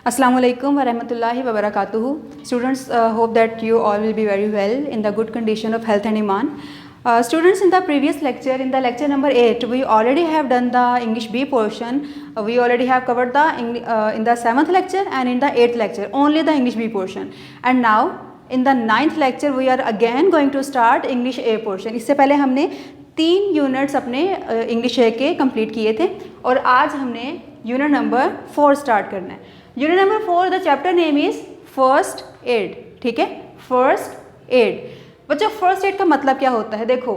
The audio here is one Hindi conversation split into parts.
Assalamu alaikum wa rahmatullahi wa barakatuhu. Students, hope that you all will be very well in the good condition of health and iman. Students, in the previous lecture, in the lecture number 8, we already have done the English B portion. We already have covered the in the 7th lecture and in the 8th lecture, only the English B portion. And now, in the 9th lecture, we are again going to start English A portion. इससे पहले हमने 3 यूनिट्स अपने इंग्लिश ए के कंप्लीट किए थे और आज हमने यूनिट नंबर 4 स्टार्ट करना है. Unit number 4, the chapter name is first aid. ठीक है, फर्स्ट एड. बच्चों, फर्स्ट एड का मतलब क्या होता है? देखो,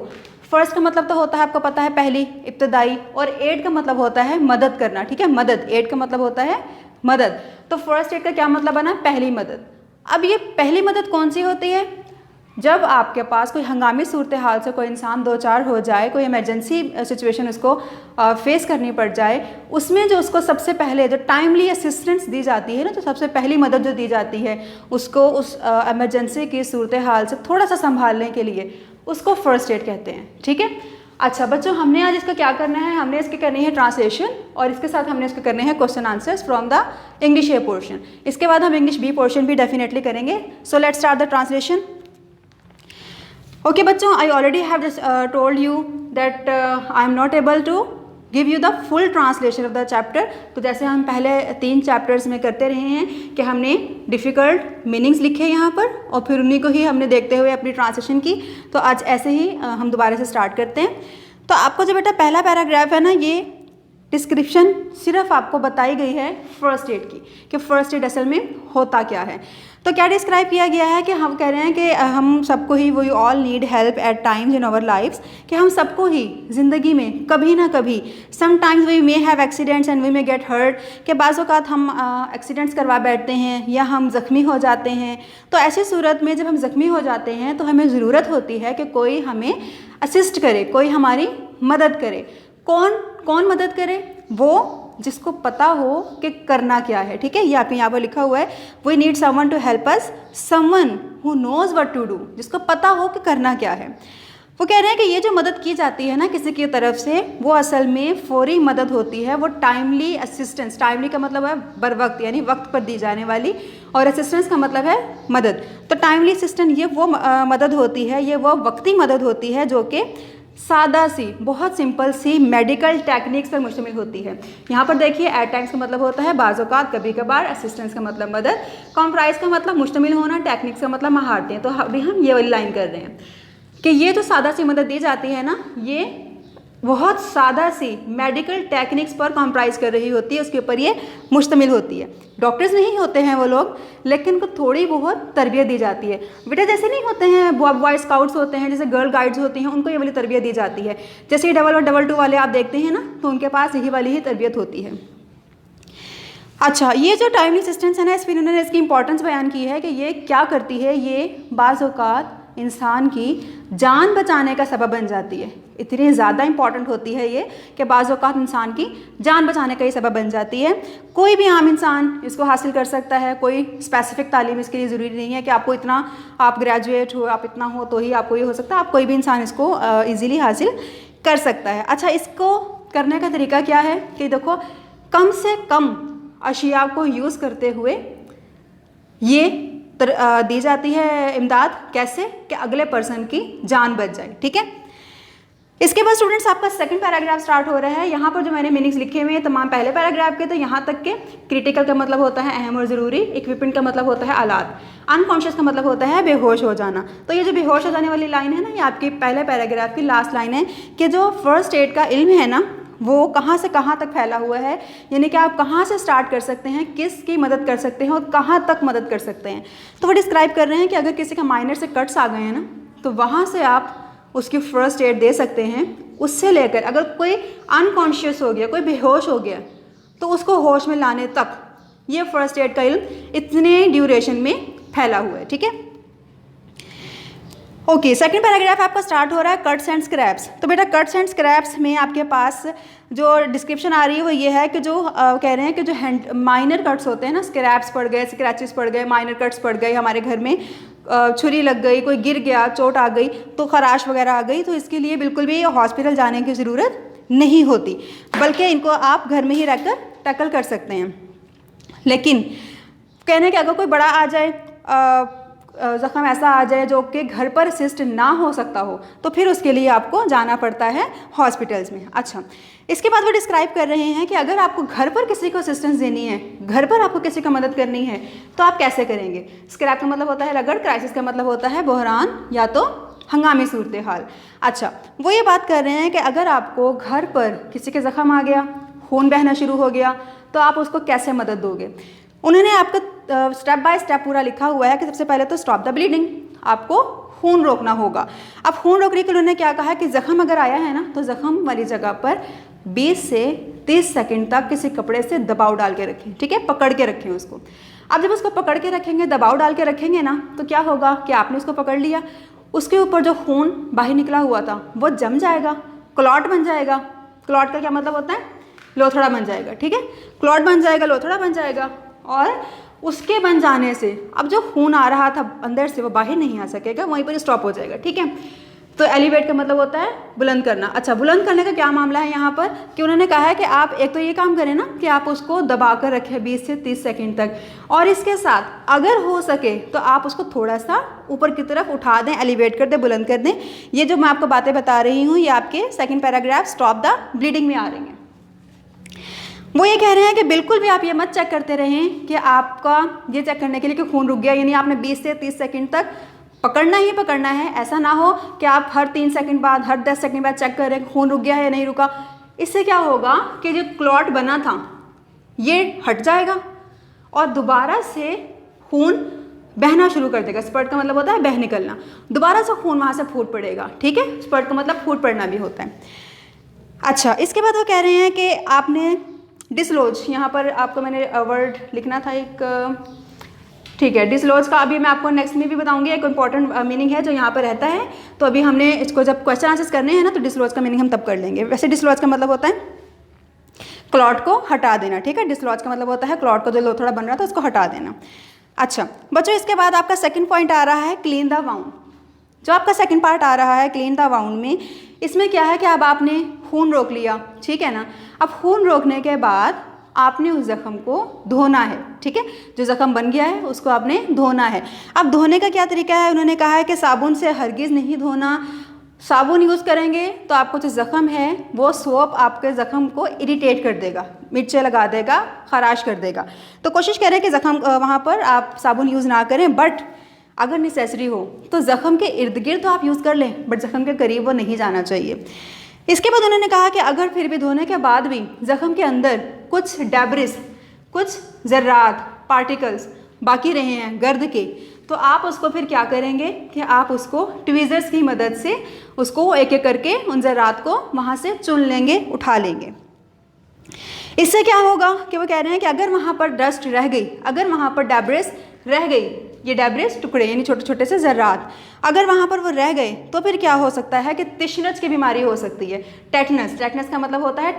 फर्स्ट का मतलब तो होता है, आपको पता है, पहली, इब्तदाई, और एड का मतलब होता है मदद करना. ठीक है, मदद. एड का मतलब होता है मदद. तो फर्स्ट एड का क्या मतलब बना? पहली मदद. अब ये पहली मदद कौन सी होती है? जब आपके पास कोई हंगामी सूरत हाल से कोई इंसान दो चार हो जाए, कोई इमरजेंसी सिचुएशन उसको फेस करनी पड़ जाए, उसमें जो उसको सबसे पहले जो टाइमली असिस्टेंस दी जाती है ना, तो सबसे पहली मदद जो दी जाती है उसको उस इमरजेंसी की सूरत हाल से थोड़ा सा संभालने के लिए, उसको फर्स्ट एड कहते हैं. ठीक है. अच्छा बच्चों, हमने आज इसका क्या करना है? हमने इसकी करनी है ट्रांसलेशन और इसके साथ हमने इसके करने हैं question answers from the English A portion. इसके बाद हम इंग्लिश बी पोर्शन भी डेफिनेटली करेंगे. So let's start the translation. Okay बच्चों, I already have just told you that I am not able to give you the full translation of the chapter. तो जैसे हम पहले 3 चैप्टर्स में करते रहे हैं कि हमने डिफ़िकल्ट मीनिंग्स लिखे यहाँ पर और फिर उन्हीं को ही हमने देखते हुए अपनी ट्रांसलेशन की. तो आज ऐसे ही हम दोबारा से स्टार्ट करते हैं. तो आपको जो बेटा पहला पैराग्राफ है ना, ये डिस्क्रिप्शन सिर्फ आपको बताई गई है फर्स्ट एड की, कि फर्स्ट एड असल में होता क्या है. तो क्या डिस्क्राइब किया गया है कि हम कह रहे हैं कि हम सबको ही, we all need help at times in our lives, कि हम सबको ही ज़िंदगी में कभी ना कभी, sometimes we may have accidents and we may get hurt, कि बाज़ औक़ात हम एक्सीडेंट्स करवा बैठते हैं या हम ज़ख्मी हो जाते हैं. तो ऐसी सूरत में जब हम ज़ख्मी हो जाते हैं तो हमें ज़रूरत होती है कि कोई हमें असिस्ट करे, कोई हमारी मदद करे. कौन मदद करे? वो जिसको पता हो कि करना क्या है. ठीक है, ये आपके यहाँ पर लिखा हुआ है, we need someone to help us, someone who knows what to do, जिसको पता हो कि करना क्या है. वो कह रहे हैं कि ये जो मदद की जाती है ना किसी की तरफ से, वो असल में फौरी मदद होती है. वो टाइमली असिस्टेंस, टाइमली का मतलब है बर वक्त, यानी वक्त पर दी जाने वाली, और असिस्टेंस का मतलब है मदद. तो टाइमली असिस्टेंस ये वो मदद होती है, ये वो वक्ती मदद होती है जो कि सादा सी, बहुत सिंपल सी मेडिकल टेक्निक्स पर मुश्तमिल होती है. यहाँ पर देखिए, एट टाइम्स का मतलब होता है बाज़ औक़ात, कभी कभार. असिस्टेंस का मतलब मदद. कॉम्प्राइज का मतलब मुश्तमिल होना. टेक्निक्स का मतलब महारतें. तो अभी हम ये वाली लाइन कर रहे हैं कि ये जो सादा सी मदद दी जाती है ना, ये बहुत सादा सी मेडिकल टेक्निक्स पर कॉम्प्राइज कर रही होती है, उसके ऊपर ये मुश्तमिल होती है. डॉक्टर्स नहीं होते हैं वो लोग, लेकिन उनको थोड़ी बहुत तरबियत दी जाती है. बेटा जैसे नहीं होते हैं बॉय स्काउट्स होते हैं, जैसे गर्ल गाइड्स होती हैं, उनको ये वाली तरबियत दी जाती है. जैसे ये डबल 1 डबल 2 वाले आप देखते हैं ना, तो उनके पास यही वाली ही तरबियत होती है. अच्छा, ये जो टाइमली असिस्टेंस है ना, इसमें उन्होंने इसकी इंपॉर्टेंस बयान की है कि ये क्या करती है. ये बाज़ औक़ात इंसान की जान बचाने का सबब बन जाती है. इतनी ज़्यादा इंपॉर्टेंट होती है ये कि बाज़ औक़ात इंसान की जान बचाने का ये सबब बन जाती है. कोई भी आम इंसान इसको हासिल कर सकता है. कोई स्पेसिफिक तालीम इसके लिए ज़रूरी नहीं है कि आपको इतना, आप ग्रेजुएट हो, आप इतना हो तो ही आपको ये हो सकता है. आप कोई भी इंसान इसको ईज़िली हासिल कर सकता है. अच्छा, इसको करने का तरीका क्या है कि देखो, कम से कम अशिया को यूज़ करते हुए ये दी जाती है इमदाद. कैसे? कि अगले पर्सन की जान बच जाए. ठीक है. इसके बाद स्टूडेंट्स आपका सेकंड पैराग्राफ स्टार्ट हो रहा है. यहाँ पर जो मैंने मीनिंग्स लिखे हुए हैं तमाम पहले पैराग्राफ के, तो यहाँ तक के क्रिटिकल का मतलब होता है अहम और ज़रूरी, इक्विपमेंट का मतलब होता है आलात, अनकॉन्शियस का मतलब होता है बेहोश हो जाना. तो ये जो बेहोश हो जाने वाली लाइन है ना, ये आपकी पहले पैराग्राफ की लास्ट लाइन है कि जो फर्स्ट एड का इल्म है ना, वो कहाँ से कहाँ तक फैला हुआ है, यानी कि आप कहाँ से स्टार्ट कर सकते हैं, किसकी मदद कर सकते हैं और कहाँ तक मदद कर सकते हैं. तो वो डिस्क्राइब कर रहे हैं कि अगर किसी का माइनर से कट्स आ गए हैं ना, तो वहाँ से आप उसकी फ़र्स्ट एड दे सकते हैं. उससे लेकर अगर कोई अनकॉन्शियस हो गया, कोई बेहोश हो गया, तो उसको होश में लाने तक ये फ़र्स्ट एड का इल्म इतने ड्यूरेशन में फैला हुआ है. ठीक है. ओके, सेकंड पैराग्राफ आपका स्टार्ट हो रहा है कट्स एंड स्क्रैप्स. तो बेटा कट्स एंड स्क्रैप्स में आपके पास जो डिस्क्रिप्शन आ रही है वो ये है कि जो कह रहे हैं कि जो माइनर कट्स होते हैं ना, स्क्रैप्स पड़ गए, स्क्रैचेस पड़ गए, माइनर कट्स पड़ गए, हमारे घर में छुरी लग गई, कोई गिर गया, चोट आ गई, तो खराश वगैरह आ गई, तो इसके लिए बिल्कुल भी हॉस्पिटल जाने की ज़रूरत नहीं होती, बल्कि इनको आप घर में ही रहकर टैकल कर सकते हैं. लेकिन कहने कि अगर कोई बड़ा आ जाए, ज़ख़म ऐसा आ जाए जो कि घर पर असिस्ट ना हो सकता हो, तो फिर उसके लिए आपको जाना पड़ता है हॉस्पिटल्स में। अच्छा, इसके बाद वो डिस्क्राइब कर रहे हैं कि अगर आपको घर पर किसी को असिस्टेंस देनी है, घर पर आपको किसी का मदद करनी है, तो आप कैसे करेंगे। स्क्रैप का मतलब होता है रगड़, क्राइसिस का मतलब होता है बहरान या तो हंगामी सूरत हाल। अच्छा, वो ये बात कर रहे हैं कि अगर आपको घर पर किसी के ज़ख़म आ गया, खून बहना शुरू हो गया, तो आप उसको कैसे मदद दोगे। उन्होंने आपका स्टेप बाय स्टेप पूरा लिखा हुआ है कि सबसे पहले तो स्टॉप द ब्लीडिंग, आपको खून रोकना होगा। अब खून रोकने के लिए उन्होंने क्या कहा कि ज़ख़म अगर आया है ना, तो ज़ख़म वाली जगह पर 20 से 30 सेकंड तक किसी कपड़े से दबाव डाल के रखें, ठीक है, पकड़ के रखें उसको। अब जब उसको पकड़ के रखेंगे, दबाव डाल के रखेंगे ना, तो क्या होगा कि आपने उसको पकड़ लिया, उसके ऊपर जो खून बाहर निकला हुआ था वो जम जाएगा, क्लॉट बन जाएगा। क्लॉट का क्या मतलब होता है, लोथड़ा बन जाएगा, ठीक है, क्लॉट बन जाएगा, लोथड़ा बन जाएगा। और उसके बन जाने से अब जो खून आ रहा था अंदर से वो बाहर नहीं आ सकेगा, वहीं पर स्टॉप हो जाएगा, ठीक है। तो एलिवेट का मतलब होता है बुलंद करना। अच्छा, बुलंद करने का क्या मामला है यहाँ पर कि उन्होंने कहा है कि आप एक तो ये काम करें ना कि आप उसको दबा कर रखें 20 से 30 सेकंड तक, और इसके साथ अगर हो सके तो आप उसको थोड़ा सा ऊपर की तरफ उठा दें, एलिवेट कर दें, बुलंद कर दें। ये जो मैं आपको बातें बता रही हूँ ये आपके second paragraph stop the bleeding में आ रही हैं। वो ये कह रहे हैं कि बिल्कुल भी आप ये मत चेक करते रहें कि आपका ये चेक करने के लिए कि खून रुक गया, यानी आपने 20 से 30 सेकंड तक पकड़ना ही पकड़ना है। ऐसा ना हो कि आप हर 3 सेकंड बाद, हर 10 सेकंड बाद चेक करें खून रुक गया है या नहीं रुका। इससे क्या होगा कि जो क्लॉट बना था ये हट जाएगा और दोबारा से खून बहना शुरू कर देगा। स्पर्ट का मतलब होता है बह निकलना, दोबारा से खून वहाँ से फूट पड़ेगा, ठीक है। स्पर्ट का मतलब फूट पड़ना भी होता है। अच्छा, इसके बाद वो कह रहे हैं कि आपने डिसलॉज, यहाँ पर आपको मैंने वर्ड लिखना था एक, ठीक है, डिसलॉज का अभी मैं आपको नेक्स्ट में भी बताऊंगी, एक इंपॉर्टेंट मीनिंग है जो यहाँ पर रहता है। तो अभी हमने इसको जब क्वेश्चन आंसर्स करने हैं ना, तो डिसलॉज का मीनिंग हम तब कर लेंगे। वैसे डिसलॉज का मतलब होता है क्लॉट को हटा देना, ठीक है। डिसलॉज का मतलब होता है क्लॉट को जो लोथड़ा बन रहा था उसको हटा देना। अच्छा बच्चों, इसके बाद आपका सेकंड पॉइंट आ रहा है क्लीन द वाउंड। जो आपका सेकंड पार्ट आ रहा है क्लीन द वाउंड में, इसमें क्या है कि अब आपने खून रोक लिया, ठीक है ना। अब खून रोकने के बाद आपने उस ज़ख़म को धोना है, ठीक है। जो ज़ख़म बन गया है उसको आपने धोना है। अब धोने का क्या तरीका है, उन्होंने कहा है कि साबुन से हरगिज़ नहीं धोना। साबुन यूज़ करेंगे तो आपको जो ज़ख़म है वो सोप आपके ज़ख़म को इरिटेट कर देगा, मिर्चे लगा देगा, खराश कर देगा। तो कोशिश करें कि ज़ख़म वहाँ पर आप साबुन यूज़ ना करें, बट अगर नेसेसरी हो तो ज़ख़म के इर्द गिर्द तो आप यूज़ कर लें, बट ज़ख़म के करीब वो नहीं जाना चाहिए। इसके बाद उन्होंने कहा कि अगर फिर भी धोने के बाद भी ज़ख़म के अंदर कुछ डेब्रिस, कुछ ज़र्रात, पार्टिकल्स बाकी रहे हैं गर्द के, तो आप उसको फिर क्या करेंगे कि आप उसको ट्वीज़र्स की मदद से उसको एक एक करके उन ज़र्रात को वहाँ से चुन लेंगे, उठा लेंगे। इससे क्या होगा कि वो कह रहे हैं कि अगर वहाँ पर डस्ट रह गई, अगर वहाँ पर डेब्रिस रह गई, ये डेब्रिस टुकड़े यानी छोटे छोटे से ज़र्रात अगर वहाँ पर वो रह गए, तो फिर क्या हो सकता है कि तिशनज की बीमारी हो सकती है। टेटनस, टेटनस का मतलब होता है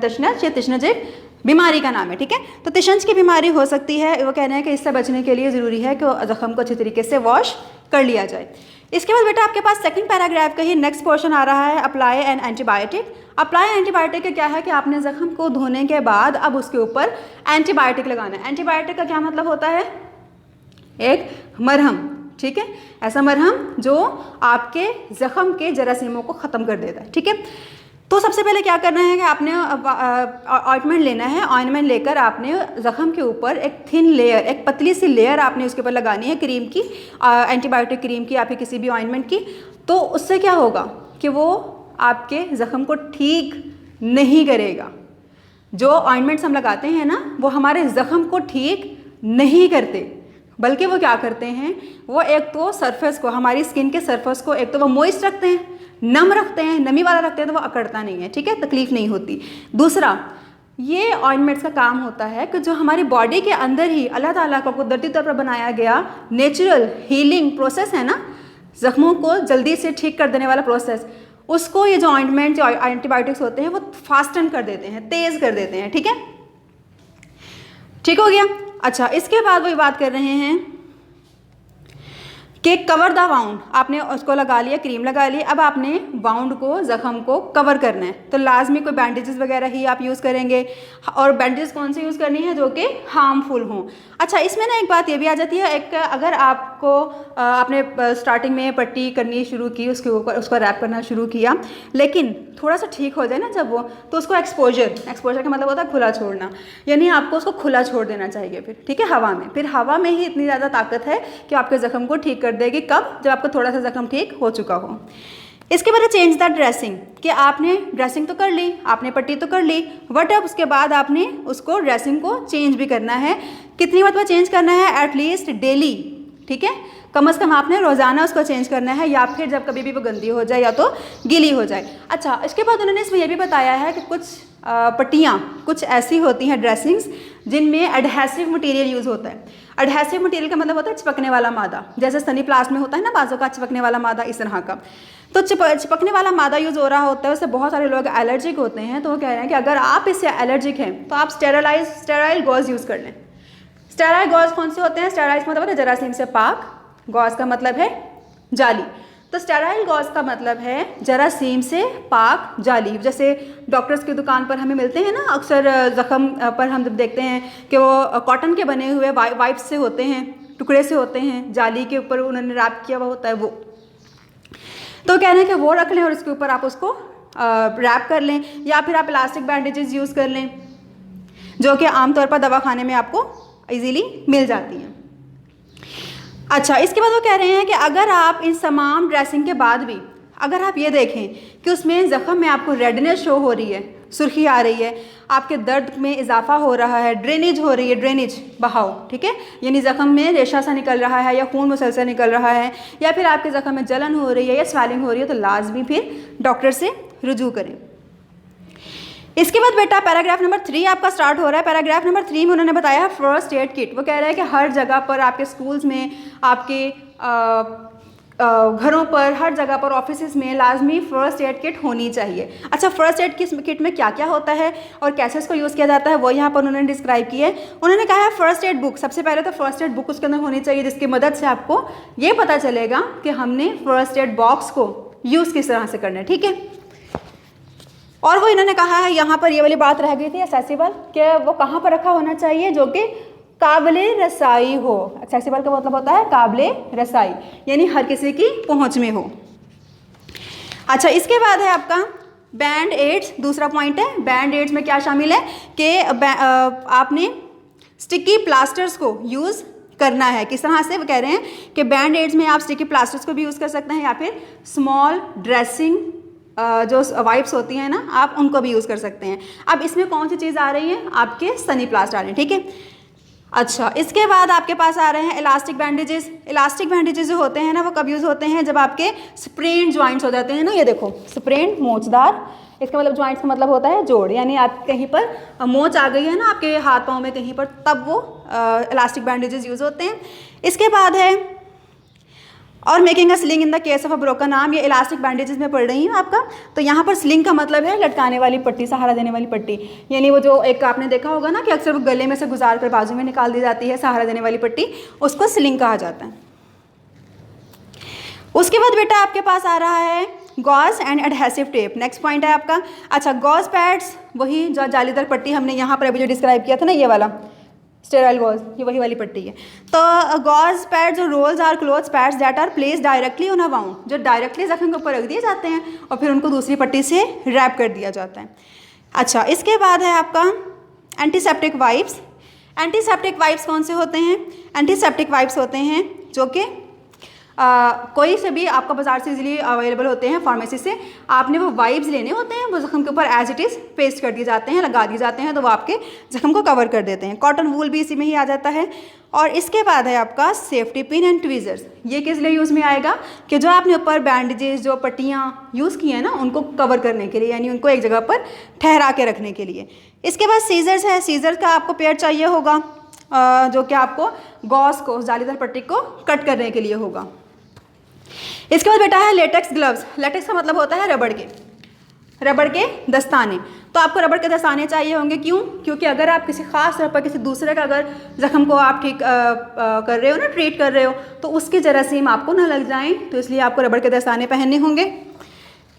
तिशनज, ये तिशनज एक बीमारी का नाम है, ठीक है। तो तिशनज की बीमारी हो सकती है। वो कह रहे हैं कि इससे बचने के लिए ज़रूरी है कि ज़ख़म को अच्छी तरीके से वॉश कर लिया जाए। इसके बाद बेटा आपके पास सेकंड पैराग्राफ का ही नेक्स्ट पोर्शन आ रहा है apply an antibiotic. Apply antibiotic का क्या है कि आपने ज़ख़म को धोने के बाद अब उसके ऊपर एंटीबायोटिक लगाना है। एंटीबायोटिक का क्या मतलब होता है, एक मरहम, ठीक है, ऐसा मरहम जो आपके ज़ख़म के जरासीमों को ख़त्म कर देता है, ठीक है। तो सबसे पहले क्या करना है कि आपने ऑइंटमेंट लेना है। ऑइंटमेंट लेकर आपने ज़ख़म के ऊपर एक थिन लेयर, एक पतली सी लेयर आपने उसके ऊपर लगानी है क्रीम की, एंटीबायोटिक क्रीम की या फिर किसी भी ऑइंटमेंट की। तो उससे क्या होगा कि वो आपके ज़ख़म को ठीक नहीं करेगा। जो ऑइंटमेंट्स हम लगाते हैं ना, वो हमारे ज़ख़म को ठीक नहीं करते, बल्कि वो क्या करते हैं, वो एक तो सरफेस को, हमारी स्किन के सरफेस को एक तो वो मॉइस्ट रखते हैं, नम रखते हैं, नमी वाला रखते हैं, तो वो अकड़ता नहीं है, ठीक है, तकलीफ नहीं होती। दूसरा, ये ऑइंटमेंट्स का काम होता है कि जो हमारी बॉडी के अंदर ही अल्लाह ताला का कुदरती तौर पर बनाया गया नेचुरल हीलिंग प्रोसेस है ना, ज़ख्मों को जल्दी से ठीक कर देने वाला प्रोसेस, उसको ये जो ऑइंटमेंट, जो एंटीबायोटिक्स होते हैं वो फास्टन कर देते हैं, तेज़ कर देते हैं, ठीक है। ठीक हो गया। अच्छा, इसके बाद वही बात कर रहे हैं कि कवर द वाउंड, आपने उसको लगा लिया, क्रीम लगा ली, अब आपने वाउंड को, ज़ख़म को कवर करना है, तो लाजमी कोई बैंडेजेस वगैरह ही आप यूज़ करेंगे। और बैंडेज कौन सी यूज़ करनी है, जो कि हार्मफुल हों। अच्छा, इसमें ना एक बात ये भी आ जाती है, एक अगर आपको आपने स्टार्टिंग में पट्टी करनी शुरू की, उसके ऊपर उसको रैप करना शुरू किया, लेकिन थोड़ा सा ठीक हो जाए ना जब वो, तो उसको एक्सपोजर का मतलब होता है खुला छोड़ना, यानी आपको उसको खुला छोड़ देना चाहिए फिर, ठीक है, हवा में। फिर हवा में ही इतनी ज़्यादा ताकत है कि आपके ज़ख़म को ठीक कर देगी। कब? जब आपका थोड़ा सा ज़ख़म ठीक हो चुका हो। इसके बाद चेंज द ड्रेसिंग, कि आपने ड्रेसिंग तो कर ली, आपने पट्टी तो कर ली, बट अब उसके बाद आपने उसको ड्रेसिंग को चेंज भी करना है। कितनी मरतबा चेंज करना है? एटलीस्ट डेली, ठीक है, कम से कम आपने रोज़ाना उसको चेंज करना है, या फिर जब कभी भी वो गंदी हो जाए या तो गीली हो जाए। अच्छा, इसके बाद उन्होंने इसमें यह भी बताया है कि कुछ पट्टियाँ कुछ ऐसी होती हैं ड्रेसिंग्स जिनमें एडहेसिव मटेरियल यूज़ होता है। एडहेसिव मटेरियल का मतलब होता है चिपकने वाला मादा, जैसे सनी प्लास्ट में होता है ना बाजू का चिपकने वाला मादा, इस तरह का। तो चिपकने वाला मादा यूज़ हो रहा होता है, उससे बहुत सारे लोग एलर्जिक होते हैं। तो वो कह रहे हैं कि अगर आप इससे एलर्जिक हैं तो आप स्टेराइल गॉज यूज़ कर लें। स्टेराइल गॉज कौन से होते हैं? स्टेराइल मतलब होता है जरासीम से पाक, गॉज का मतलब है जाली। तो स्टेराइल गॉज का मतलब है जरासीम से पाक जाली। जैसे डॉक्टर्स की दुकान पर हमें मिलते हैं ना, अक्सर ज़ख़म पर हम जब देखते हैं कि वो कॉटन के बने हुए वाइप्स से होते हैं, टुकड़े से होते हैं, जाली के ऊपर उन्होंने रैप किया हुआ होता है वो। तो कह रहे हैं कि वो रख लें और उसके ऊपर आप उसको रैप कर लें, या फिर आप इलास्टिक बैंडेजेस यूज़ कर लें, जो कि आमतौर पर दवाखाने में आपको ईजीली मिल जाती हैं। अच्छा, इसके बाद वो कह रहे हैं कि अगर आप इन तमाम ड्रेसिंग के बाद भी अगर आप ये देखें कि उसमें ज़ख़म में आपको रेडनेस शो हो रही है, सुर्खी आ रही है, आपके दर्द में इजाफा हो रहा है, ड्रेनेज हो रही है, ड्रेनेज बहाव, ठीक है, यानी ज़ख़म में रेशा सा निकल रहा है या खून मुसलसल निकल रहा है, या फिर आपके ज़ख़म में जलन हो रही है या स्वेलिंग हो रही है, तो लाजमी फिर डॉक्टर से रुजू करें। इसके बाद बेटा पैराग्राफ नंबर 3 आपका स्टार्ट हो रहा है। पैराग्राफ नंबर 3 में उन्होंने बताया फर्स्ट एड किट। वो कह रहा है कि हर जगह पर, आपके स्कूल्स में, आपके घरों पर, हर जगह पर, ऑफिस में लाजमी फ़र्स्ट एड किट होनी चाहिए। अच्छा, फ़र्स्ट एड किट में क्या क्या होता है और कैसे इसको यूज़ किया जाता है वो यहाँ पर उन्होंने डिस्क्राइब किया है। उन्होंने कहा है फ़र्स्ट एड बुक, सबसे पहले तो फ़र्स्ट एड बुक उसके अंदर होनी चाहिए, जिसकी मदद से आपको ये पता चलेगा कि हमने फ़र्स्ट एड बॉक्स को यूज़ किस तरह से करना है, ठीक है। और वो इन्होंने कहा है, यहाँ पर ये वाली बात रह गई थी एक्सेसिबल, कि वो कहाँ पर रखा होना चाहिए, जो कि काबिले रसाई हो। एक्सेसिबल का मतलब होता है काबिले रसाई, यानी हर किसी की पहुँच में हो। अच्छा, इसके बाद है आपका बैंड एड्स। दूसरा पॉइंट है बैंड एड्स में क्या शामिल है कि आपने स्टिकी प्लास्टर्स को यूज़ करना है। किस तरह से? वो कह रहे हैं कि बैंड एड्स में आप स्टिकी प्लास्टर्स को भी यूज़ कर सकते हैं, या फिर स्मॉल ड्रेसिंग जो वाइप्स होती हैं ना, आप उनको भी यूज़ कर सकते हैं। अब इसमें कौन सी चीज़ आ रही है? आपके सनी प्लास्ट आ रहे हैं, ठीक है। अच्छा, इसके बाद आपके पास आ रहे हैं इलास्टिक बैंडेजेस। इलास्टिक बैंडेजेस जो होते हैं ना, वो कब यूज़ होते हैं? जब आपके स्प्रेन जॉइंट्स हो जाते हैं ना, ये देखो स्प्रेन, मोचदार, इसका मतलब जॉइंट्स का मतलब होता है जोड़, यानी आप कहीं पर मोच आ गई है ना आपके हाथ पाँव में कहीं पर, तब वो इलास्टिक बैंडेजेस यूज़ होते हैं। इसके बाद है और making a sling in the case of a broken arm. ये इलास्टिक बैंडेजेस में पढ़ रही हूँ आपका। तो यहाँ पर स्लिंग का मतलब है लटकाने वाली पट्टी, सहारा देने वाली पट्टी, यानी वो जो एक आपने देखा होगा ना कि अक्सर वो गले में से गुजार कर बाजू में निकाल दी जाती है, सहारा देने वाली पट्टी, उसको स्लिंग कहा जाता है। उसके बाद बेटा आपके पास आ रहा है gauze and adhesive tape. Next point है आपका। अच्छा, गॉज पैड्स, वही जो जालीदार पट्टी हमने यहाँ पर अभी जो डिस्क्राइब किया था ना, ये वाला स्टेराइल गॉज, ये वही वाली पट्टी है। तो गॉज पैड्स और rolls are cloth pads that are place directly on a wound, जो डायरेक्टली जख्म के ऊपर रख दिए जाते हैं और फिर उनको दूसरी पट्टी से रैप कर दिया जाता है। अच्छा, इसके बाद है आपका एंटीसेप्टिक वाइप्स। एंटीसेप्टिक वाइप्स कौन से होते हैं? एंटीसेप्टिक वाइप्स होते हैं जो कि कोई से भी आपका बाज़ार से इजीली अवेलेबल होते हैं, फार्मेसी से। आपने वो वाइप्स लेने होते हैं, वो ज़ख्म के ऊपर एज इट इज़ पेस्ट कर दिए जाते हैं, लगा दिए जाते हैं, तो वो आपके ज़ख्म को कवर कर देते हैं। कॉटन वूल भी इसी में ही आ जाता है। और इसके बाद है आपका सेफ्टी पिन एंड ट्वीज़र्स। ये किस लिए यूज़ में आएगा कि जो आपने ऊपर बैंडेजेस, जो पट्टियाँ यूज़ की हैं ना, उनको कवर करने के लिए, यानी उनको एक जगह पर ठहरा के रखने के लिए। इसके बाद सीजर्स है। सीजर्स का आपको पेयर चाहिए होगा, जो कि आपको गॉज को, जालीदार पट्टी को कट करने के लिए होगा। इसके बाद बेटा है लेटेक्स ग्लव्स। लेटेक्स का मतलब होता है रबड़ के। रबड़ के दस्ताने। तो आपको रबड़ के दस्ताने चाहिए होंगे, क्यों? क्योंकि अगर आप किसी खास तौर पर किसी दूसरे का अगर ज़ख्म को आप ठीक कर रहे हो ना, ट्रीट कर रहे हो, तो उसके जरासीम आपको ना लग जाएं, तो इसलिए आपको रबड़ के दस्ताने पहनने होंगे।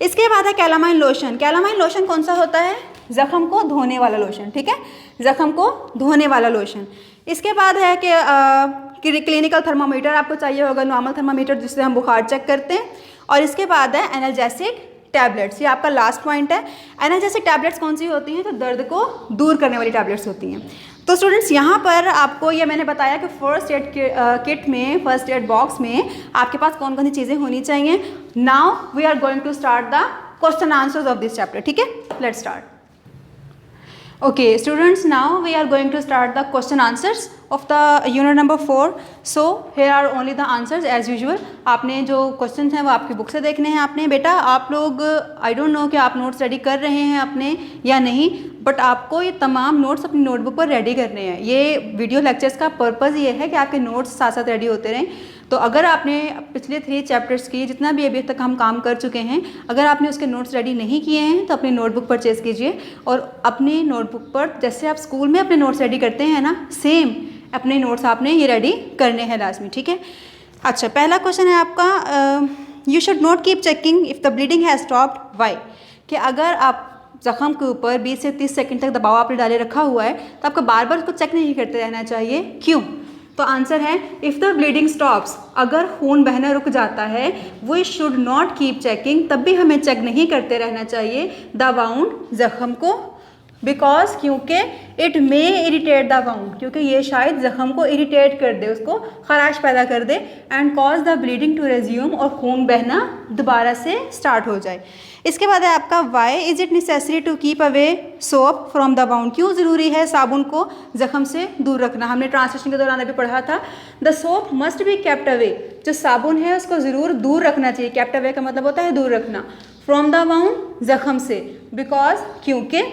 इसके बाद है कैलामाइन लोशन। कैलामाइन लोशन कौन सा होता है? ज़ख्म को धोने वाला लोशन, ठीक है, ज़ख्म को धोने वाला लोशन। इसके बाद है कि क्लिनिकल थर्मामीटर आपको चाहिए होगा, नॉर्मल थर्मामीटर जिससे हम बुखार चेक करते हैं। और इसके बाद है एनाल्जेसिक टैबलेट्स, ये आपका लास्ट पॉइंट है। एनाल्जेसिक टैबलेट्स कौन सी होती हैं? तो दर्द को दूर करने वाली टैबलेट्स होती हैं। तो स्टूडेंट्स यहाँ पर आपको ये मैंने बताया कि फर्स्ट एड किट में, फर्स्ट एड बॉक्स में आपके पास कौन कौन सी चीज़ें होनी चाहिए। Now we are going to start the question answers of this chapter, ठीक है, let's start. Okay students, now we are going to start the question answers of the unit number 4. So here are only the answers as usual. आपने जो क्वेश्चन हैं वो आपकी बुक से देखने हैं आपने। बेटा आप लोग आई डोंट नो कि आप नोट्स रेडी कर रहे हैं अपने या नहीं, बट आपको ये तमाम नोट्स अपनी नोटबुक पर रेडी करने हैं। ये वीडियो लेक्चर्स का पर्पज़ ये है कि आपके नोट्स साथ साथ रेडी होते रहें। तो अगर आपने पिछले 3 चैप्टर्स की जितना भी अभी तक हम काम कर चुके हैं, अगर आपने उसके नोट्स रेडी नहीं किए हैं तो अपनी नोटबुक परचेज़ कीजिए और अपनी नोटबुक पर जैसे आप स्कूल में अपने नोट्स रेडी करते हैं ना, सेम अपने नोट्स आपने ये रेडी करने हैं लाजमी, ठीक है। अच्छा, पहला क्वेश्चन है आपका, you should not keep checking if the bleeding has stopped why, कि अगर आप ज़ख्म के ऊपर 20 से 30 सेकंड तक दबाव आपने डाले रखा हुआ है तो आपको बार बार उसको चेक नहीं करते रहना चाहिए, क्यों? तो आंसर है इफ़ द ब्लीडिंग स्टॉप्स, अगर खून बहना रुक जाता है, we should not keep checking, तब भी हमें चेक नहीं करते रहना चाहिए द वाउंड, ज़ख्म को, बिकॉज क्योंकि it may irritate the wound, क्योंकि ये शायद ज़ख्म को इरिटेट कर दे, उसको खराश पैदा कर दे, and cause the bleeding to resume, और खून बहना दोबारा से स्टार्ट हो जाए। इसके बाद है आपका why is it necessary to keep away soap from the wound, क्यों ज़रूरी है साबुन को ज़ख्म से दूर रखना। हमने ट्रांसलेशन के दौरान अभी पढ़ा था the soap must be kept away, जो साबुन है उसको ज़रूर दूर रखना चाहिए। केप्ट अवे का मतलब होता है दूर रखना, फ्रॉम द वाउंड, ज़ख्म से, बिकॉज क्योंकि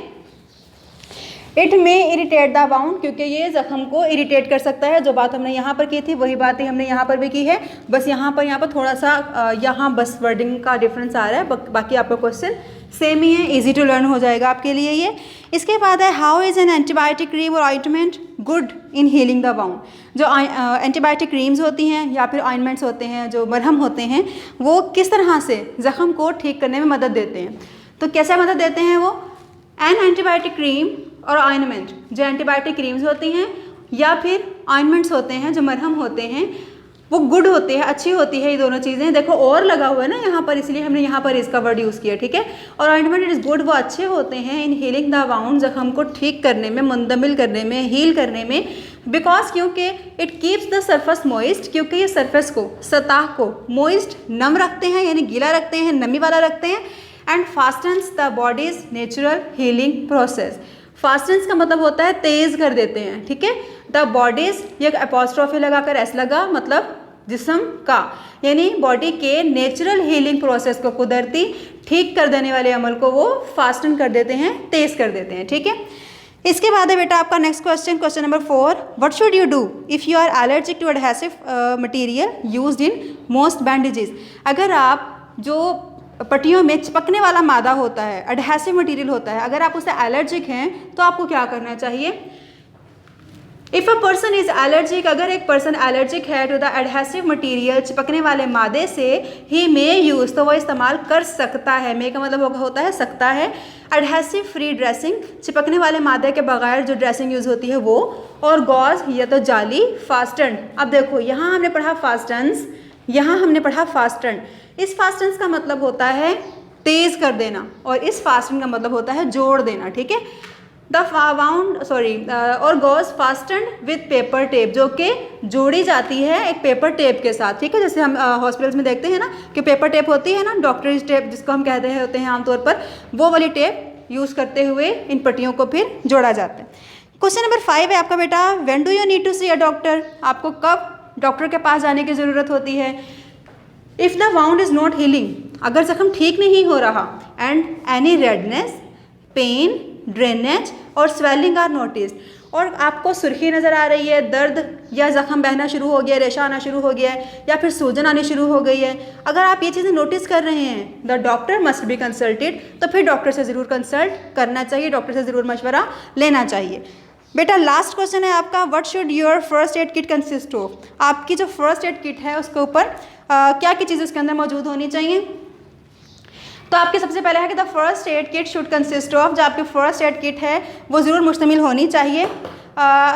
इट में इरिटेट द वाउंड, क्योंकि ये ज़ख्म को इरिटेट कर सकता है। जो बात हमने यहाँ पर की थी वही बात ही हमने यहाँ पर भी की है, बस यहाँ पर थोड़ा सा यहाँ बस वर्डिंग का डिफरेंस आ रहा है, बाकी आपका क्वेश्चन सेम ही है, इजी टू लर्न हो जाएगा आपके लिए ये। इसके बाद है how is an antibiotic cream और ointment good in healing the wound, जो एंटीबायोटिक क्रीम्स होती हैं या फिर ऑइंटमेंट्स होते हैं, जो मरहम होते हैं, वो किस तरह से ज़ख्म को ठीक करने में मदद देते हैं। तो कैसे मदद देते हैं वो? एन एंटीबायोटिक क्रीम और ऑइंटमेंट, जो एंटीबायोटिक क्रीम्स होती हैं या फिर ऑइंटमेंट्स होते हैं, जो मरहम होते हैं, वो गुड होती है, अच्छी होती है। ये दोनों चीज़ें देखो और लगा हुआ है ना यहाँ पर, इसलिए हमने यहाँ पर इसका वर्ड यूज़ किया, ठीक है। और ऑइंटमेंट इज़ गुड, वो अच्छे होते हैं इन हीलिंग द वाउंड, ज़ख्म को ठीक करने में, मुंदमिल करने में, हील करने में, बिकॉज क्योंकि it keeps the surface moist, क्योंकि ये सरफेस को, सतह को मॉइस्ट, नम रखते हैं, यानी गीला रखते हैं, नमी वाला रखते हैं, and fastens the body's natural healing process. Fastens का मतलब होता है तेज़ कर देते हैं, ठीक है। द बॉडीज, ये अपॉस्ट्रोफी लगाकर एस लगा, मतलब जिस्म का, यानी बॉडी के नेचुरल हीलिंग प्रोसेस को, कुदरती ठीक कर देने वाले अमल को वो फास्टन कर देते हैं, तेज़ कर देते हैं, ठीक है। इसके बाद है बेटा आपका next question, question number 4, what should you do if you are allergic to adhesive material used in most bandages. अगर आप जो पट्टियों में चिपकने वाला मादा होता है, एडहेसिव मटीरियल होता है, अगर आप उससे एलर्जिक हैं तो आपको क्या करना चाहिए? If a person is allergic, अगर एक पर्सन एलर्जिक है टू द एडहेसिव मटीरियल, चिपकने वाले मादे से, ही मे यूज़, तो वो इस्तेमाल कर सकता है। मे का मतलब होता है सकता है। एडहेसिव फ्री ड्रेसिंग, चिपकने वाले मादे के बगैर जो ड्रेसिंग यूज़ होती है वो, और गॉज या तो जाली, फास्टन। अब देखो यहाँ हमने पढ़ा फास्टन्स, यहाँ हमने पढ़ा फास्टन। इस फास्टन्स का मतलब होता है तेज़ कर देना, और इस फास्टन का मतलब होता है जोड़ देना, ठीक है। द वाउंड और gauze fasten with paper tape, जो कि जोड़ी जाती है एक पेपर टेप के साथ, ठीक है। जैसे हम हॉस्पिटल्स में देखते हैं ना कि पेपर टेप होती है ना, डॉक्टरीज टेप जिसको हम कहते हैं होते हैं आमतौर पर, वो वाली टेप यूज़ करते हुए इन पट्टियों को फिर जोड़ा जाता है। क्वेश्चन नंबर 5 है आपका बेटा, when do you need to see a doctor, आपको कब डॉक्टर के पास जाने की ज़रूरत होती है? If the wound is not healing, अगर ज़ख्म ठीक नहीं हो रहा, and any redness, pain, drainage और स्वेलिंग आर नोटिस, और आपको सुर्खी नज़र आ रही है, दर्द या ज़ख़म बहना शुरू हो गया, रेशा आना शुरू हो गया है, या फिर सूजन आनी शुरू हो गई है, अगर आप ये चीज़ें नोटिस कर रहे हैं, the doctor must be consulted, तो फिर डॉक्टर से ज़रूर कंसल्ट करना चाहिए, डॉक्टर से ज़रूर मशवरा लेना चाहिए। बेटा लास्ट क्वेश्चन है आपका, what should your first aid kit consist of. आपकी जो फर्स्ट एड किट है उसके ऊपर क्या क्या चीज़ें उसके अंदर मौजूद होनी चाहिए। तो आपके सबसे पहले है कि the first aid kit should consist of, जो आपकी फर्स्ट एड किट है वो ज़रूर मुश्तमिल होनी चाहिए।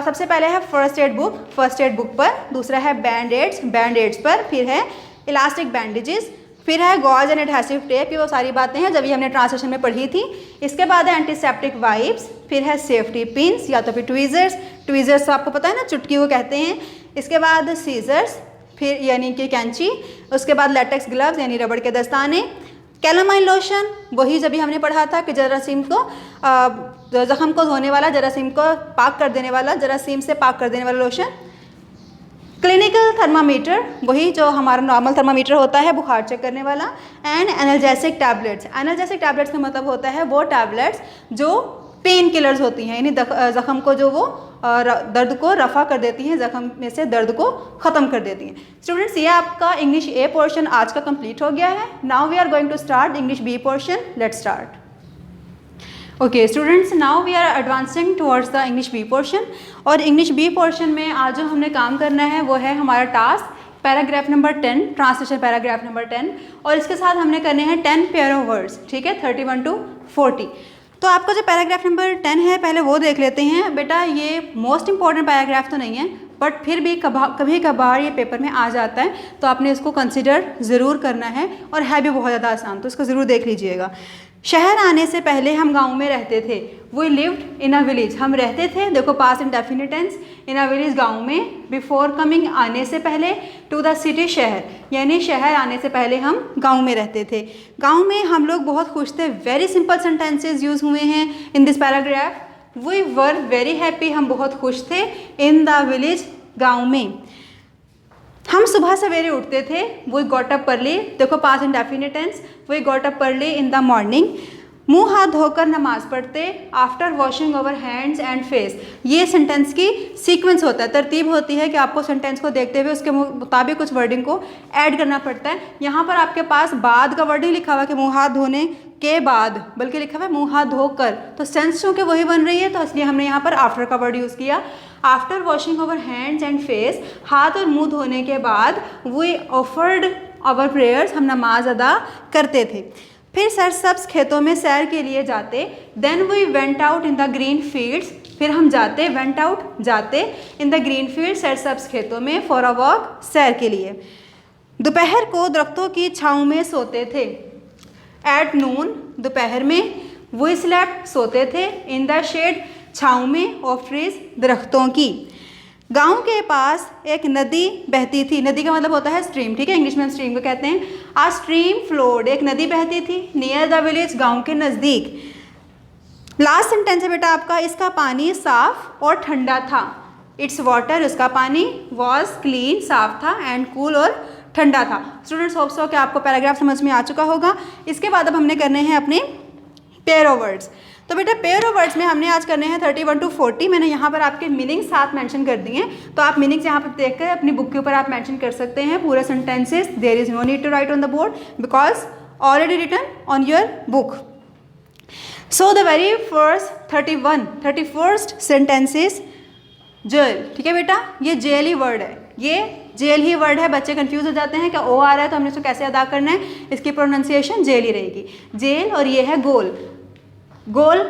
सबसे पहले है फर्स्ट एड बुक पर, दूसरा है बैंड एड्स पर, फिर है इलास्टिक बैंडेजेस, फिर है गॉज एंड एडहेसिव टेप, ये वो सारी बातें हैं जब ये हमने ट्रांसलेशन में पढ़ी थी। इसके बाद है एंटीसेप्टिक वाइप्स, फिर है सेफ्टी पिन्स या तो फिर ट्वीज़र्स तो आपको पता है ना, चुटकी को कहते हैं। इसके बाद सीजर्स, फिर यानी कि कैंची, उसके बाद लेटेक्स ग्लव्स यानी रबड़ के दस्ताने, कैलामाइन लोशन, वही जब भी हमने पढ़ा था कि जरासीम को ज़ख़म को धोने वाला, जरासीम को पाक कर देने वाला, जरासीम से पाक कर देने वाला लोशन। क्लिनिकल थर्मामीटर, वही जो हमारा नॉर्मल थर्मामीटर होता है बुखार चेक करने वाला। एंड एनाल्जेसिक टैबलेट्स का मतलब होता है वो टैबलेट्स जो पेन किलर्स होती हैं, यानी ज़ख़म को जो वो दर्द को रफ़ा कर देती हैं, ज़ख़म में से दर्द को ख़त्म कर देती हैं। स्टूडेंट्स ये आपका इंग्लिश ए पोर्शन आज का कंप्लीट हो गया है। Now we are going to start English B portion, let's start. Okay students, now we are advancing towards the English B portion. और इंग्लिश बी पोर्शन में आज जो हमने काम करना है वो है हमारा task paragraph number 10, translation paragraph number 10, और इसके साथ हमने करने हैं 10 पेयर ऑफ वर्ड्स, ठीक है, 31 to 40। तो आपका जो पैराग्राफ नंबर 10 है पहले वो देख लेते हैं। बेटा ये मोस्ट इंपॉर्टेंट पैराग्राफ तो नहीं है, बट फिर भी कभी कभार ये पेपर में आ जाता है, तो आपने इसको कंसिडर ज़रूर करना है, और है भी बहुत ज़्यादा आसान, तो इसको ज़रूर देख लीजिएगा। शहर आने से पहले हम गांव में रहते थे, we lived in a village, हम रहते थे, देखो past indefinite tense, in a village गाँव में, बिफोर कमिंग आने से पहले, टू द सिटी शहर, यानी शहर आने से पहले हम गांव में रहते थे। गांव में हम लोग बहुत खुश थे, वेरी सिंपल सेंटेंसेस यूज़ हुए हैं in this paragraph. We were very happy, हम बहुत खुश थे, इन द विलेज गाँव में। हम सुबह सवेरे उठते थे, वी गॉट अप अर्ली, देखो past indefinite tense, we got up early in the morning. मुंह हाथ धोकर नमाज पढ़ते, after washing our hands and face. ये सेंटेंस की सीक्वेंस होता है, तरतीब होती है कि आपको सेंटेंस को देखते हुए उसके मुताबिक कुछ वर्डिंग को ऐड करना पड़ता है। यहाँ पर आपके पास बाद का वर्डिंग लिखा हुआ है कि मुंह हाथ धोने के बाद, बल्कि लिखा हुआ है मुंह हाथ धोकर, तो सेंस चूँकि वही बन रही है तो इसलिए हमने यहाँ पर आफ्टर का वर्ड यूज़ किया। After washing our hands and face, हाथ और मुंह धोने के बाद वी ऑफर्ड आवर प्रेयर्स, हम नमाज अदा करते थे। फिर सरसब्ज खेतों में सैर के लिए जाते, then we went out in the green fields, फिर हम जाते, वेंट आउट जाते, इन द ग्रीन फील्ड सरसब्ज खेतों में, फॉर अ वॉक सैर के लिए। दोपहर को दरख्तों की छाँव में सोते थे, एट नून दोपहर में, वी स्लेप्ट सोते थे, इन द शेड छाँव में, ऑफ ट्रीज दरख्तों की। गांव के पास एक नदी बहती थी, नदी का मतलब होता है स्ट्रीम, ठीक है, इंग्लिश में हम स्ट्रीम को कहते हैं। आ स्ट्रीम फ्लोड, एक नदी बहती थी, नियर द विलेज, गांव के नज़दीक। लास्ट सेंटेंस है बेटा आपका, इसका पानी साफ और ठंडा था, इट्स वाटर, उसका पानी, वॉज क्लीन, साफ था, एंड कूल और ठंडा था। स्टूडेंट्स होप सो कि आपको पैराग्राफ समझ में आ चुका होगा। इसके बाद अब हमने करने हैं अपने पेयर ऑफ वर्ड्स। तो बेटा पेयर ऑफ वर्ड्स में हमने आज करने हैं 31 to 40। मैंने यहाँ पर आपके मीनिंग साथ मेंशन कर दिए हैं, तो आप मीनिंग्स यहाँ पर देखकर अपनी बुक के ऊपर आप मेंशन कर सकते हैं पूरे sentences. There is no need to write on the board because already written on your book. So the very first 31st sentence is jail, ठीक है बेटा, ये जेल ही वर्ड है, ये जेल ही वर्ड है। बच्चे कंफ्यूज हो जाते हैं कि ओ आ रहा है तो हमने इसको कैसे अदा करना है, इसकी प्रोनाउंसिएशन जेल ही रहेगी, जेल। और ये है गोल, गोल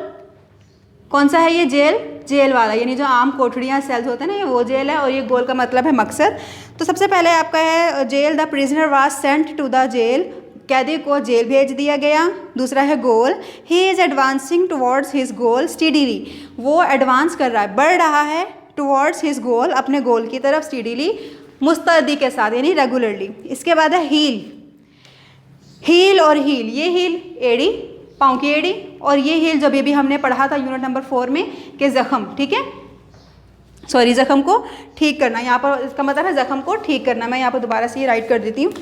कौन सा है, ये जेल, जेल वाला, यानी जो आम कोठड़ियाँ सेल्स होते हैं ना, ये वो जेल है, और ये गोल का मतलब है मकसद। तो सबसे पहले आपका है jail, the prisoner was sent to the jail, कैदी को जेल भेज दिया गया। दूसरा है goal, he is advancing towards his goal steadily, वो एडवांस कर रहा है, बढ़ रहा है, टुवर्ड्स हिज गोल, अपने गोल की तरफ, स्टीडीली मुस्तैदी के साथ, यानी रेगुलरली। इसके बाद है हील, हील और हील, ये हील एड़ी, पाँव की एड़ी, और ये हील जब ये भी हमने पढ़ा था यूनिट नंबर 4 में कि ज़ख़म, ठीक है, सॉरी ज़ख़म को ठीक करना, यहाँ पर इसका मतलब है ज़ख़म को ठीक करना। मैं यहाँ पर दोबारा से ये राइट कर देती हूँ,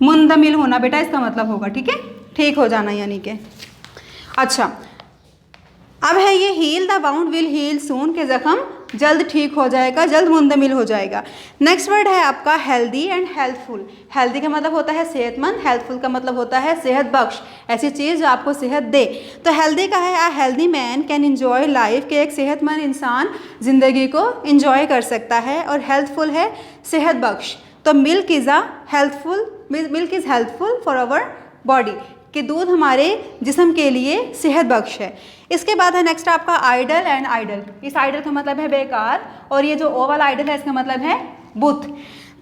मुंदमिल होना बेटा इसका मतलब होगा, ठीक है, ठीक हो जाना यानी कि। अच्छा, अब है ये heal the wound will heal soon, के जख्म जल्द ठीक हो जाएगा, जल्द मुंतमिल हो जाएगा। नेक्स्ट वर्ड है आपका हेल्दी एंड हेल्थफुल। हेल्दी का मतलब होता है सेहतमंद, हेल्थफुल का मतलब होता है सेहत बख्श, ऐसी चीज़ जो आपको सेहत दे। तो हेल्दी का है a healthy man can enjoy life, के एक सेहतमंद इंसान ज़िंदगी को इंजॉय कर सकता है। और हेल्थफुल है सेहत बख्श। तो milk is a healthful, milk is healthful for our body, कि दूध हमारे जिस्म के लिए सेहत बख्श है। इसके बाद है नेक्स्ट आपका आइडल एंड आइडल। इस आइडल का मतलब है बेकार, और ये जो ओ वाला आइडल है इसका मतलब है बुत।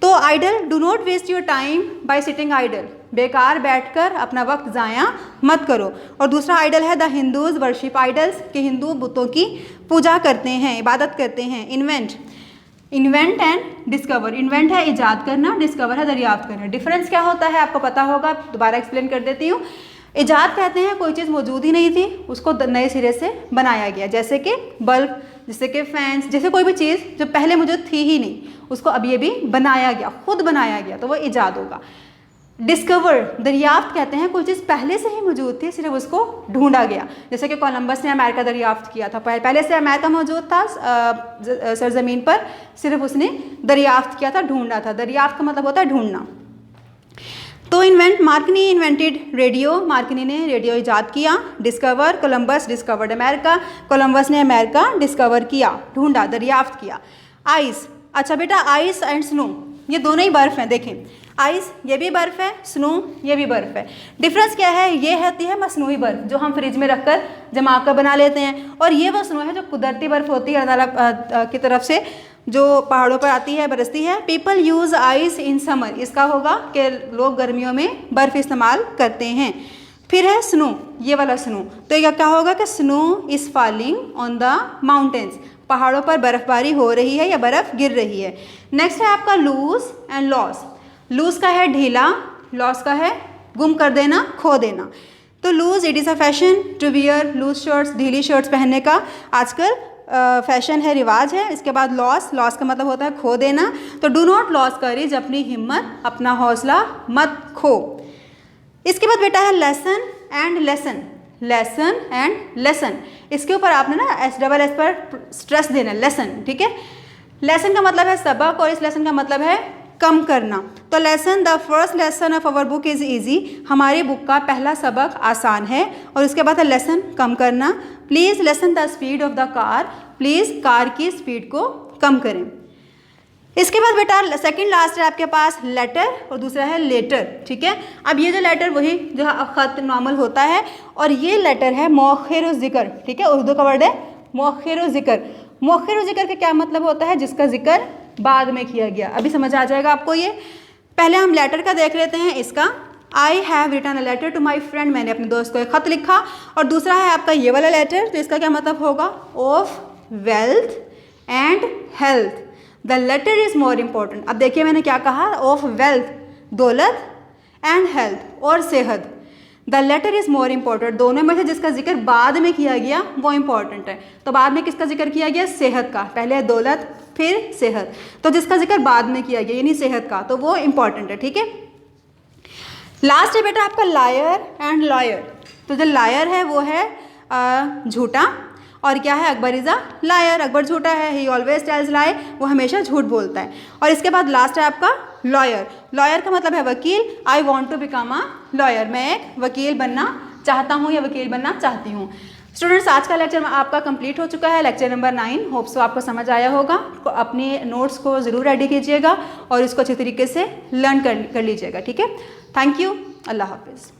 तो idle, do not waste your time by sitting idle, बेकार बैठकर अपना वक्त ज़ाया मत करो। और दूसरा आइडल है द हिंदूज़ वर्शिप आइडल्स, कि हिंदू बुतों की पूजा करते हैं, इबादत करते हैं। Invent and discover. इन्वेंट है इजाद करना, डिस्कवर है दरियाफ्त करना। डिफरेंस क्या होता है आपको पता होगा, दोबारा एक्सप्लेन कर देती हूँ। इजाद कहते हैं कोई चीज़ मौजूद ही नहीं थी, उसको नए सिरे से बनाया गया, जैसे कि बल्ब, जैसे कि फैंस, जैसे कोई भी चीज़ जो पहले मौजूद थी ही नहीं, उसको अब ये भी बनाया गया, खुद बनाया गया, तो वो इजाद होगा। डिस्कवर, दरियाफ्त कहते हैं कोई चीज़ पहले से ही मौजूद थी, सिर्फ उसको ढूंढा गया, जैसे कि कोलंबस ने अमेरिका दरियाफ्त किया था, पहले से अमेरिका मौजूद था सरजमीन पर, सिर्फ उसने दरियाफ्त किया था, ढूंढा था। दरियाफ्त का मतलब होता है ढूंढना। तो इन्वेंट, मार्कनी इन्वेंटेड रेडियो, मार्कनी ने रेडियो इजाद किया। Discover, Columbus discovered America, Columbus ने अमेरिका डिस्कवर किया, ढूंढा, दरियाफ्त किया। आइस, अच्छा बेटा आइस एंड स्नो ये दोनों ही बर्फ़ हैं। देखें आइस ये भी बर्फ़ है, स्नो ये भी बर्फ़ है। डिफरेंस क्या है, ये होती है मसनूई बर्फ़ जो हम फ्रिज में रखकर जमा कर बना लेते हैं, और ये वो स्नो है जो कुदरती बर्फ़ होती है अल्लाह ताला की तरफ से जो पहाड़ों पर आती है, बरसती है। People use ice in summer, इसका होगा कि लोग गर्मियों में बर्फ़ इस्तेमाल करते हैं। फिर है स्नो, ये वाला स्नो, तो ये क्या होगा कि snow is falling on the mountains, पहाड़ों पर बर्फ़बारी हो रही है या बर्फ़ गिर रही है। नेक्स्ट है आपका लूज एंड लॉस। लूज का है ढीला, लॉस का है गुम कर देना, खो देना। तो loose, it is a fashion to wear loose shirts, ढीली शर्ट्स पहनने का आजकल फैशन है, रिवाज है। इसके बाद लॉस, लॉस का मतलब होता है खो देना। तो डू नॉट लॉस करेज, अपनी हिम्मत, अपना हौसला मत खो। इसके बाद बेटा है lesson and lesson, lesson and lesson. इसके ऊपर आपने ना एस पर स्ट्रेस देना, लेसन, ठीक है। लेसन का मतलब है सबक, और इस लेसन का मतलब है कम करना। तो lesson, the first lesson of our book is easy, हमारी बुक का पहला सबक आसान है। और उसके बाद है लेसन, कम करना। Please lesson the speed of the car, please car की स्पीड को कम करें। इसके बाद बेटा सेकंड लास्ट है आपके पास लेटर, और दूसरा है लेटर, ठीक है। अब ये जो लेटर वही जो ख़त नॉर्मल होता है, और ये लेटर है मौखिर ज़िक्र, ठीक है, उर्दू का वर्ड है मौखिर ज़िक्र। मौखिर ज़िक्र का क्या मतलब होता है, जिसका जिक्र बाद में किया गया। अभी समझ आ जाएगा आपको ये। पहले हम लेटर का देख लेते हैं। इसका I have written a letter to my friend, मैंने अपने दोस्त को एक ख़त लिखा। और दूसरा है आपका ये वाला लेटर, तो इसका क्या मतलब होगा, of wealth and health, the latter is more important. अब देखिए मैंने क्या कहा, ऑफ वेल्थ दौलत, एंड हेल्थ और सेहत, the latter is more important. दोनों में से जिसका जिक्र बाद में किया गया वो इम्पॉर्टेंट है। तो बाद में किसका जिक्र किया गया, सेहत का, पहले दौलत फिर सेहत, तो जिसका जिक्र बाद में किया गया यानी सेहत का, तो वो इम्पॉर्टेंट है, ठीक है। लास्ट है बेटा आपका लायर एंड लॉयर। तो जो लायर है वो है झूठा, और क्या है, Akbar is a liar, Akbar झूठा है, ही ऑलवेज टेल्स लाई, वो हमेशा झूठ बोलता है। और इसके बाद लास्ट है आपका लॉयर। लॉयर का मतलब है वकील, I want to become a lawyer, मैं एक वकील बनना चाहता हूँ या वकील बनना चाहती हूँ। स्टूडेंट्स आज का लेक्चर आपका कंप्लीट हो चुका है, लेक्चर नंबर 9। होप सो आपको समझ आया होगा। अपने नोट्स को ज़रूर रेडी कीजिएगा और इसको अच्छे तरीके से लर्न कर लीजिएगा, ठीक है। थैंक यू, अल्लाह हाफिज़।